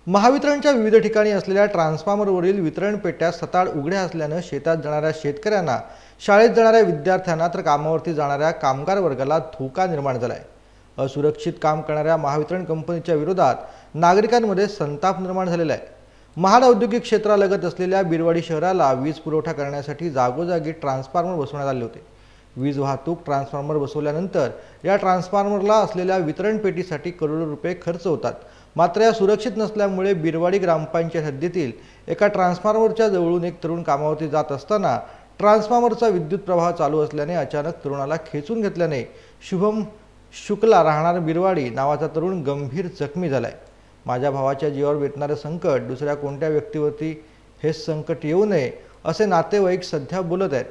महावितरणच्या विविध ठिकाणी असलेल्या ट्रान्सफॉर्मरवरील वितरण पेट्या सताड उघड्या असल्याने शेतात जाणाऱ्या शेतकऱ्यांना, शाळेत जाणाऱ्या विद्यार्थ्यांना तर कामावरती जाणाऱ्या कामगार वर्गाला धोका निर्माण झाला आहे। असुरक्षित काम करणाऱ्या महावितरण कंपनीच्या विरोधात नागरिकांमध्ये संताप निर्माण झालेला आहे। महाड औद्योगिक क्षेत्रालगत असलेल्या बिरवाडी शहराला वीज पुरवठा करण्यासाठी जागोजागी ट्रान्सफॉर्मर बसवण्यात आले होते। वीज वाहतूक ट्रान्सफॉर्मर बसवल्यानंतर या ट्रान्सफॉर्मरला असलेल्या वितरण पेटीसाठी करोडो रुपये खर्च होतात। मात्र या सुरक्षित नसल्यामुळे बिरवाडी ग्रामपंचायत हद्दीतील एका ट्रान्सफॉर्मरच्या जवळून एक तरुण कामावरती जात असताना ट्रान्सफॉर्मरचा विद्युत प्रवाह चालू असल्याने अचानक तरुणाला खेचून घेतल्याने शुभम शुक्ला राहणार बिरवाडी नावाचा तरुण गंभीर जखमी झालाय। माझ्या भावाच्या जीवावर बेतणारे संकट दुसऱ्या कोणत्या व्यक्तीवरती हे संकट येऊ नये असे नातेवाईक सध्या बोलत आहेत।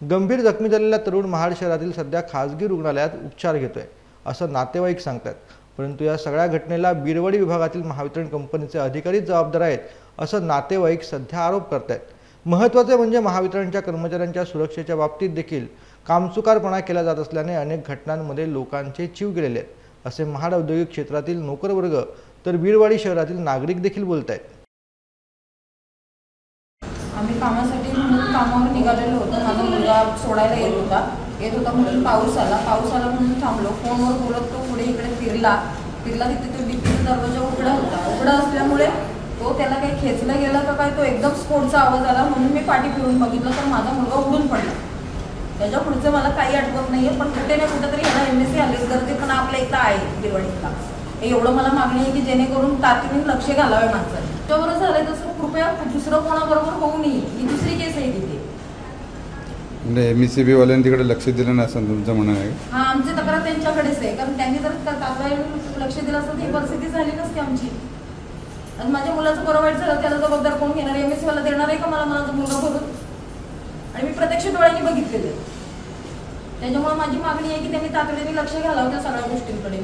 गंभीर जखमी झालेला तरुण महाड शहरातील सध्या खासगी रुग्णालयात उपचार घेतोय असं नातेवाईक सांगतात। परंतु या सगळ्या घटनेला बिरवाडी विभागातील महावितरण कंपनीचे अधिकारी जबाबदार आहेत असं नातेवाईक सध्या आरोप करत आहेत। महत्त्वाचे म्हणजे महावितरणच्या कर्मचाऱ्यांच्या सुरक्षेच्या बाबतीत देखील कामचुकारपणा केला जात असल्याने अनेक घटनांमध्ये लोकांचे जीव गेलेले आहेत असे महाड औद्योगिक क्षेत्रातील नोकर वर्ग तर बिरवाडी शहरातील नागरिक देखील बोलत आहेत। आम्ही कामासाठी म्हणून कामावर निघालेलो होतो। माझा मुलगा सोडायला येत होता म्हणून पाऊस आला म्हणून थांबलो। फोनवर बोलत तो पुढे इकडे फिरला तिथे तो डीपीचा दरवाजा उघडा असल्यामुळे तो त्याला काही खेचला गेला का काय तो एकदम स्फोटचा आवाज आला म्हणून मी पाठी फिरून बघितलं तर माझा मुलगा उडून पडला। त्याच्या पुढचं मला काही आठवत नाहीये, पण कुठे ना कुठेतरी ह्याला एमएससी आलेच गरजे पण आपल्या इथं आहे बिरवाडीला। एवढं मला मागणी आहे की जेणेकरून तातडीने लक्ष घालावे माणसाने। त्याच्याबरोबर झालंय तसं कृपया दुसरं कोणाबरोबर होऊ नये, ही दुसरी केस आहे तिथे। एमएससीबी वाल्यांनी तिकडे लक्ष दिलं नाही असं तुमचं म्हणणं आहे? हां, आमची तक्रार त्यांच्याकडेच आहे, कारण त्यांनी जर तात्काळ लक्ष दिलं असतं तर ही परिस्थिती झाली नसती आमची। आणि माझ्या मुलाचं बरं वाईट झालं त्याला जबाबदार कोण घेणार? एमएससी वाला देणार आहे का मला माझा मुलगा भरून? आणि मी प्रत्यक्ष डोळ्यांनी बघितलेले, त्याच्यामुळे माझी मागणी आहे की त्यांनी तातडीने लक्ष घालावं त्या सगळ्या गोष्टींकडे।